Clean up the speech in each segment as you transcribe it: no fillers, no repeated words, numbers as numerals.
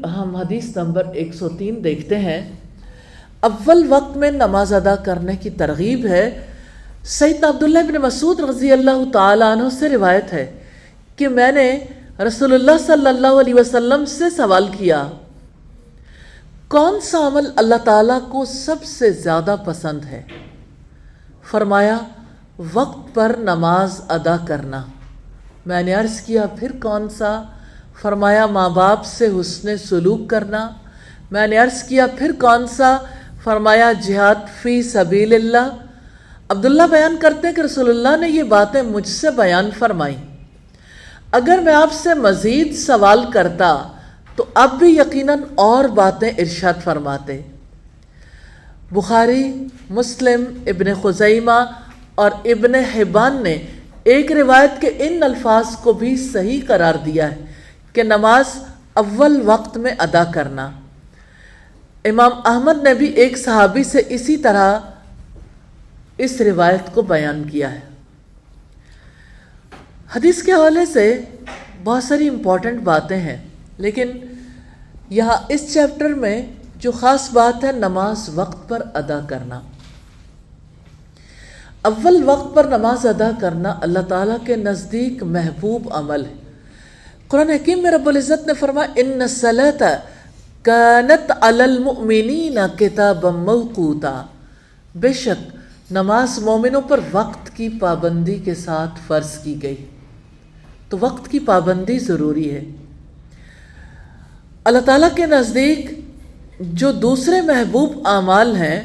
ہم حدیث نمبر 103 دیکھتے ہیں. اول وقت میں نماز ادا کرنے کی ترغیب ہے. سیدنا عبداللہ بن مسعود رضی اللہ تعالیٰ عنہ سے روایت ہے کہ میں نے رسول اللہ صلی اللہ علیہ وسلم سے سوال کیا کون سا عمل اللہ تعالیٰ کو سب سے زیادہ پسند ہے؟ فرمایا وقت پر نماز ادا کرنا. میں نے عرض کیا پھر کون سا؟ فرمایا ماں باپ سے حسن سلوک کرنا. میں نے عرض کیا پھر کون سا؟ فرمایا جہاد فی سبیل اللہ. عبداللہ بیان کرتے ہیں کہ رسول اللہ نے یہ باتیں مجھ سے بیان فرمائیں. اگر میں آپ سے مزید سوال کرتا تو اب بھی یقیناً اور باتیں ارشاد فرماتے. بخاری، مسلم، ابن خزیمہ اور ابن حبان نے ایک روایت کے ان الفاظ کو بھی صحیح قرار دیا ہے کہ نماز اول وقت میں ادا کرنا. امام احمد نے بھی ایک صحابی سے اسی طرح اس روایت کو بیان کیا ہے. حدیث کے حوالے سے بہت ساری امپورٹنٹ باتیں ہیں، لیکن یہاں اس چیپٹر میں جو خاص بات ہے نماز وقت پر ادا کرنا. اول وقت پر نماز ادا کرنا اللہ تعالیٰ کے نزدیک محبوب عمل ہے. قرآن حکیم میں رب العزت نے فرمایا ان الصلاۃ کانت علی المؤمنین کتابا موقوتا. بے شک نماز مومنوں پر وقت کی پابندی کے ساتھ فرض کی گئی. تو وقت کی پابندی ضروری ہے. اللہ تعالیٰ کے نزدیک جو دوسرے محبوب اعمال ہیں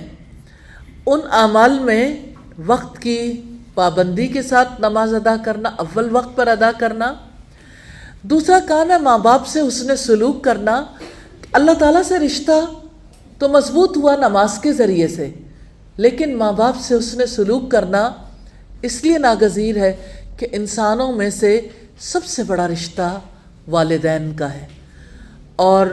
ان اعمال میں وقت کی پابندی کے ساتھ نماز ادا کرنا، اول وقت پر ادا کرنا. دوسرا کام ہے ماں باپ سے حسن سلوک کرنا. اللہ تعالیٰ سے رشتہ تو مضبوط ہوا نماز کے ذریعے سے، لیکن ماں باپ سے حسن سلوک کرنا اس لیے ناگزیر ہے کہ انسانوں میں سے سب سے بڑا رشتہ والدین کا ہے. اور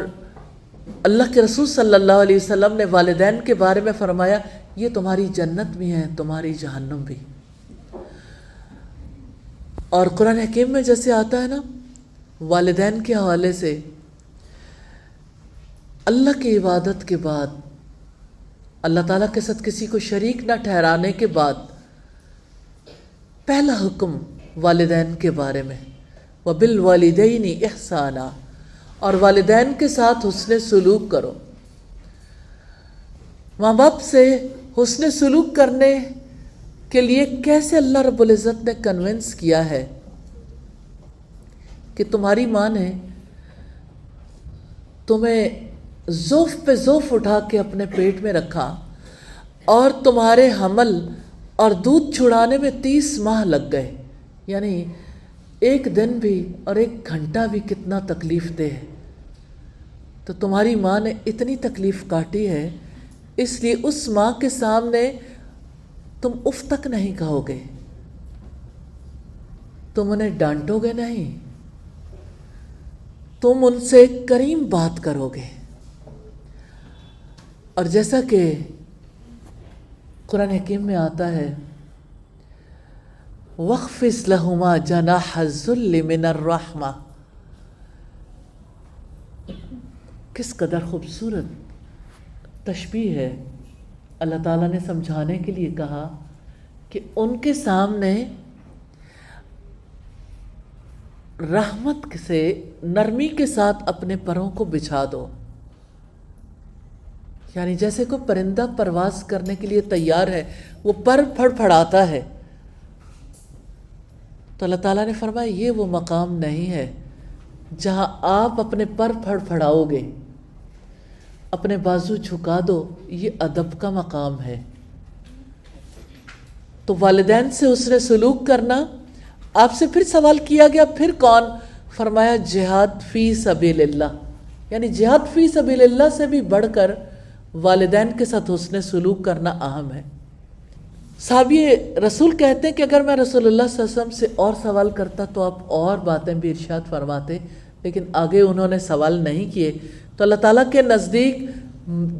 اللہ کے رسول صلی اللہ علیہ وسلم نے والدین کے بارے میں فرمایا یہ تمہاری جنت بھی ہیں تمہاری جہنم بھی. اور قرآن حکیم میں جیسے آتا ہے نا والدین کے حوالے سے اللہ کی عبادت کے بعد، اللہ تعالیٰ کے ساتھ کسی کو شریک نہ ٹھہرانے کے بعد پہلا حکم والدین کے بارے میں وَبِالْوَالِدَيْنِ إِحْسَانًا، اور والدین کے ساتھ حسن سلوک کرو. ماں باپ سے حسن سلوک کرنے کے لیے کیسے اللہ رب العزت نے کنونس کیا ہے کہ تمہاری ماں نے تمہیں ذوف پہ ذوف اٹھا کے اپنے پیٹ میں رکھا اور تمہارے حمل اور دودھ چھڑانے میں 30 ماہ لگ گئے. یعنی ایک دن بھی اور ایک گھنٹہ بھی کتنا تکلیف دہ ہے. تو تمہاری ماں نے اتنی تکلیف کاٹی ہے، اس لیے اس ماں کے سامنے تم اف تک نہیں کہو گے، تم انہیں ڈانٹو گے نہیں، تم ان سے کریم بات کرو گے. اور جیسا کہ قرآن حکیم میں آتا ہے وَاخْفِضْ لَهُمَا جَنَاحَ الذُّلِّ مِنَ الرَّحْمَةِ. کس قدر خوبصورت تشبیہ ہے. اللہ تعالیٰ نے سمجھانے کے لیے کہا کہ ان کے سامنے رحمت سے نرمی کے ساتھ اپنے پروں کو بچھا دو. یعنی جیسے کوئی پرندہ پرواز کرنے کے لیے تیار ہے، وہ پر پھڑ پھڑاتا ہے، تو اللہ تعالیٰ نے فرمایا یہ وہ مقام نہیں ہے جہاں آپ اپنے پر پھڑ پھڑاؤ گے، اپنے بازو جھکا دو، یہ ادب کا مقام ہے. تو والدین سے حسن سلوک کرنا. آپ سے پھر سوال کیا گیا پھر کون؟ فرمایا جہاد فی سبیل اللہ. یعنی جہاد فی سبیل اللہ سے بھی بڑھ کر والدین کے ساتھ حسن سلوک کرنا اہم ہے. صحابی رسول کہتے ہیں کہ اگر میں رسول اللہ صلی اللہ علیہ وسلم سے اور سوال کرتا تو آپ اور باتیں بھی ارشاد فرماتے، لیکن آگے انہوں نے سوال نہیں کیے. تو اللہ تعالیٰ کے نزدیک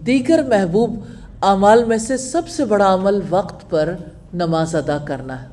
دیگر محبوب اعمال میں سے سب سے بڑا عمل وقت پر نماز ادا کرنا ہے.